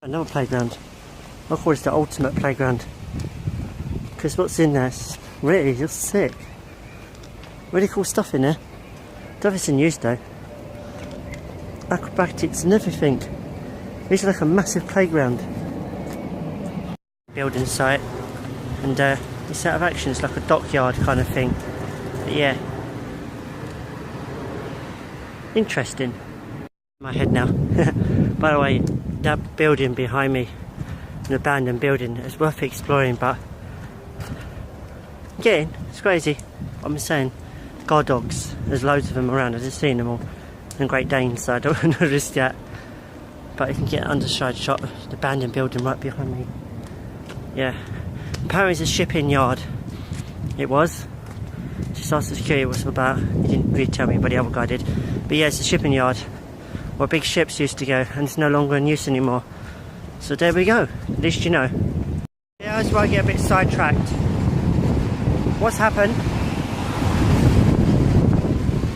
Another playground. I call this the ultimate playground because what's in there is really just sick. Really cool stuff in there. Don't know if it's in use though. Acrobatics and everything. It's like a massive playground. Building site, and it's out of action. It's like a dockyard kind of thing. But yeah, interesting. My head now. By the way, that building behind me, an abandoned building, is worth exploring, but again, it's crazy. I'm saying, guard dogs, there's loads of them around. I've just seen them all, and Great Danes, so I don't want to notice that. But you can get an underside shot of the abandoned building right behind me. Yeah, apparently it's a shipping yard. It was. Just asked the security what it was about. He didn't really tell me, but the other guy did. But yeah, it's a shipping yard where big ships used to go, and it's no longer in use anymore. So there we go, at least you know. Yeah, that's where I get a bit sidetracked. What's happened?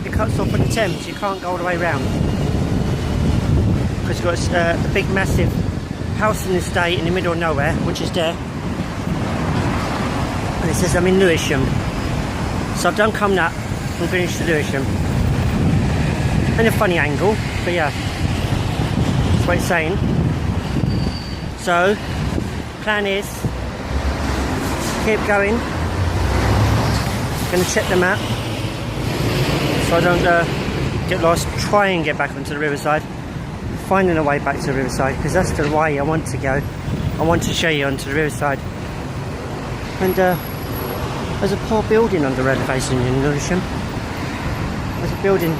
It cuts off at the Thames, you can't go all the way round. Because you've got a big massive house in the estate in the middle of nowhere, which is there. And it says I'm in Lewisham. So I've done come that and finished to Lewisham. And a funny angle, but yeah, that's what it's saying. So, plan is, keep going. Gonna check the map, so I don't get lost. Try and get back onto the riverside. Finding a way back to the riverside, because that's the way I want to go. I want to show you onto the riverside. And there's a poor building under renovation in Lewisham. There's a building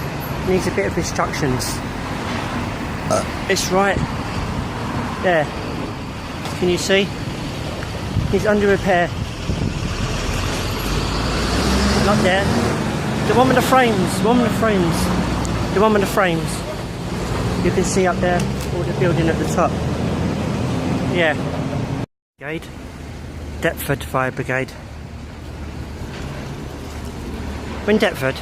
needs a bit of instructions. It's right there. Can you see? It's under repair. Not there. The one with the frames. The one with the frames. The one with the frames. You can see up there all the building at the top. Yeah. Brigade. Deptford Fire Brigade. We're in Deptford.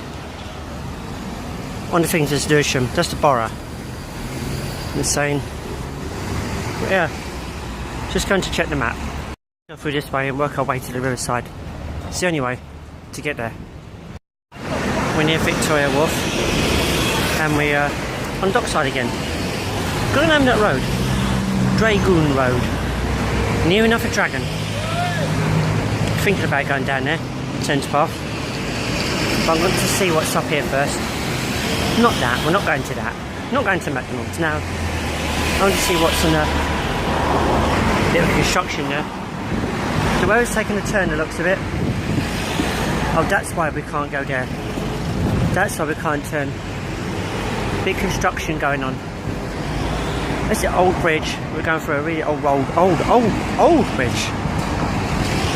One of the things is Lewisham, that's the borough. Insane. But yeah, just going to check the map. Go through this way and work our way to the riverside. It's the only way to get there. We're near Victoria Wharf, and we're on dockside again. Got to name that road. Dragoon Road. Near enough a dragon. Thinking about going down there, Thames Path. But I'm going to see what's up here first. Not that, we're not going to that. Not going to McDonald's now. I want to see what's on the little construction there. The road's taking a turn, the looks of it. Oh, that's why we can't go there. That's why we can't turn. Big construction going on. That's the old bridge. We're going through a really old bridge.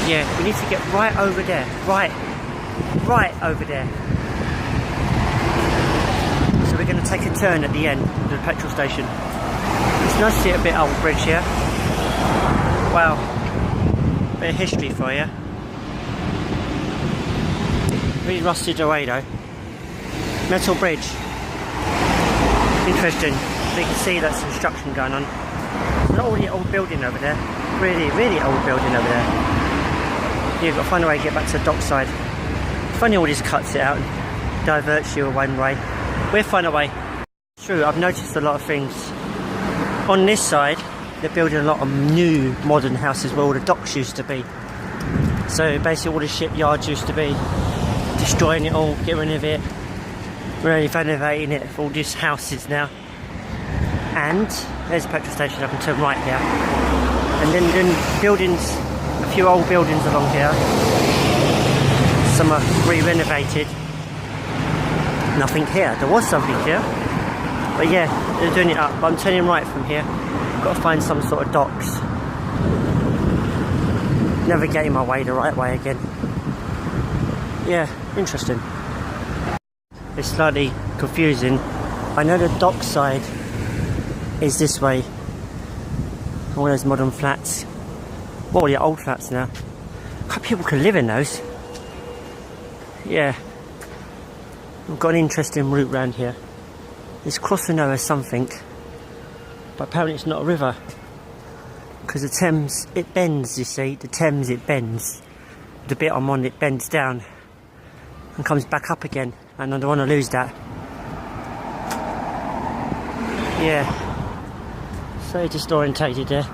Yeah, we need to get right over there. Right over there. We're going to take a turn at the end of the petrol station. It's nice to see a bit old bridge here. Wow, bit of history for you. Really rusted away though. Metal bridge. Interesting. You can see that's construction going on. There's not really old building over there. Really old building over there. You've got to find a way to get back to the dockside. Funny all this cuts it out and diverts you one way. We'll find a way. True, I've noticed a lot of things. On this side, they're building a lot of new modern houses where all the docks used to be. So basically all the shipyards used to be. Destroying it all, getting rid of it. Really renovating it for all these houses now. And there's a petrol station, I can turn right here. And then buildings, a few old buildings along here. Some are re-renovated. Nothing here. There was something here, but yeah, they're doing it up. But I'm turning right from here. I've got to find some sort of docks. Navigating my way the right way again. Yeah, interesting. It's slightly confusing. I know the dockside is this way. All those modern flats. Well, all the old flats now. People can live in those. Yeah. We've got an interesting route round here. It's crossing over something, but apparently it's not a river. because the Thames, it bends, you see. The Thames, it bends. The bit I'm on, it bends down and comes back up again, and I don't want to lose that. Yeah, so disorientated there.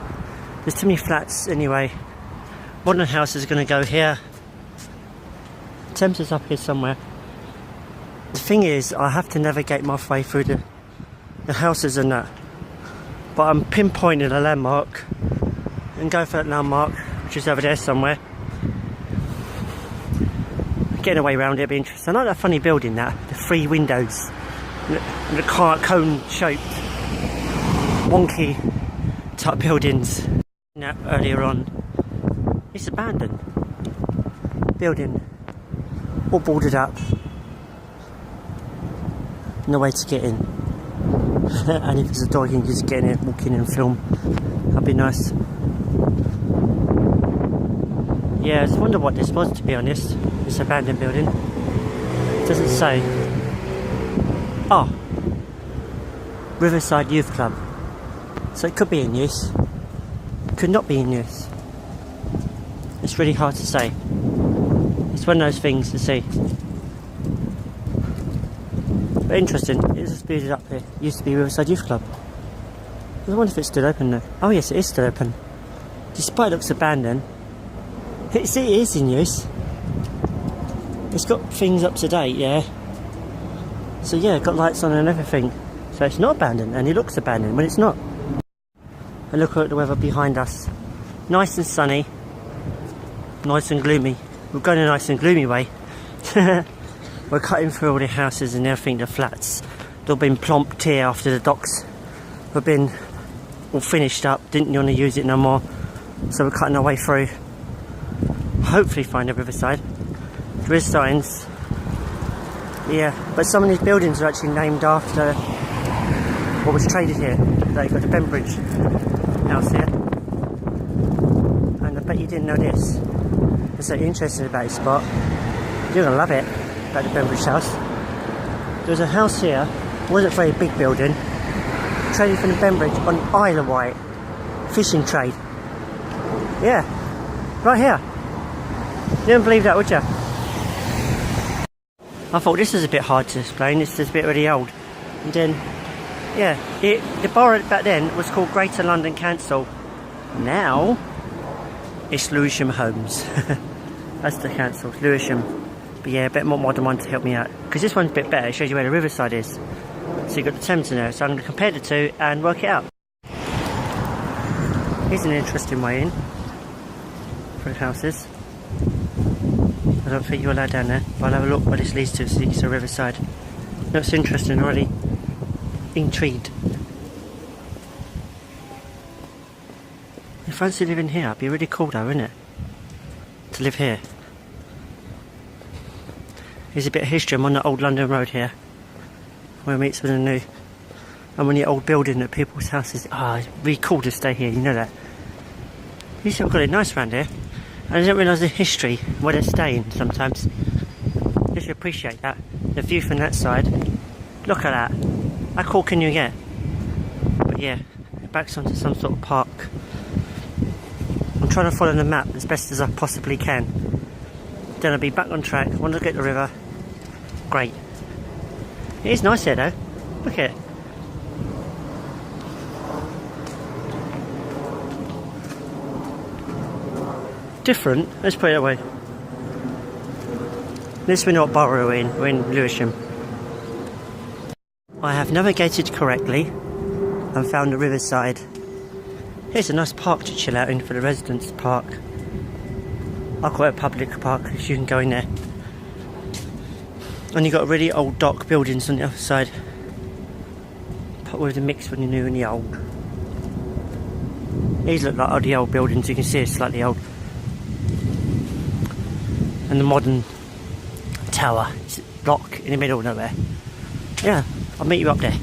There's too many flats anyway. Modern house is going to go here. Thames is up here somewhere. The thing is, I have to navigate my way through the houses and that. But I'm pinpointing a landmark and go for that landmark, which is over there somewhere. Getting away around it, it'll be interesting. I like that funny building, that the 3 windows, and the cone shaped, wonky type buildings. Now, earlier on, it's abandoned building, all boarded up, no way to get in. And if there's a dog, you can just get in it, walk in and film. That'd be nice. Yeah, I just wonder what this was, to be honest. This abandoned building. It doesn't say. Oh, Riverside Youth Club. So it could be in use. Could not be in use. It's really hard to say. It's one of those things to see. But interesting, it's just booted up here. It used to be Riverside Youth Club. I wonder if it's still open though. Oh yes, it is still open. Despite it looks abandoned, it is in use. It's got things up to date, yeah. So yeah, got lights on and everything. So it's not abandoned, and it looks abandoned when it's not. And look at the weather behind us. Nice and sunny. Nice and gloomy. We're going a nice and gloomy way. We're cutting through all the houses and everything, the flats. They've been plonked here after the docks have been all finished up. Didn't want to use it no more. So we're cutting our way through. Hopefully find a riverside. There is signs. Yeah, but some of these buildings are actually named after what was traded here. Like you've got the Bembridge house here. And I bet you didn't know this. It's so interesting about this spot. You're gonna love it, about the Bembridge house. There's a house here, wasn't a very big building, traded from the Bembridge on Isle of Wight. Fishing trade. Yeah, right here. You don't believe that, would you? I thought this was a bit hard to explain. It's just a bit really old. And then, yeah, the borough back then was called Greater London Council. Now, it's Lewisham Homes. That's the council, Lewisham. But yeah, a bit more modern one to help me out. Because this one's a bit better. It shows you where the riverside is. So you've got the Thames in there. So I'm going to compare the two and work it out. Here's an interesting way in for the houses. I don't think you're allowed down there, but I'll have a look where this leads to, so you can see riverside. Looks interesting already. Intrigued. If I fancy living here, it'd be really cool though, wouldn't it? To live here. Here's a bit of history. I'm on the old London Road here, where it meets with the new. I'm on the old building at people's houses. Ah, it's really cool to stay here, you know that. You see, I've got it nice around here. I didn't realise the history where they're staying sometimes. You should appreciate that. The view from that side. Look at that. How cool can you get? But yeah, it backs onto some sort of park. I'm trying to follow the map as best as I possibly can. Then I'll be back on track. I want to look at the river. Great. It is nice here though. Look at it. Different, let's put it that way. This we're not borough we're in Lewisham. I have navigated correctly and found the riverside. Here's a nice park to chill out in for the residents' park. I call it a public park because you can go in there. And you've got really old dock buildings on the other side. With a mix between the new and the old. These look like the old buildings, you can see it's slightly old. And the modern tower, it's a block in the middle of nowhere. Yeah, I'll meet you up there.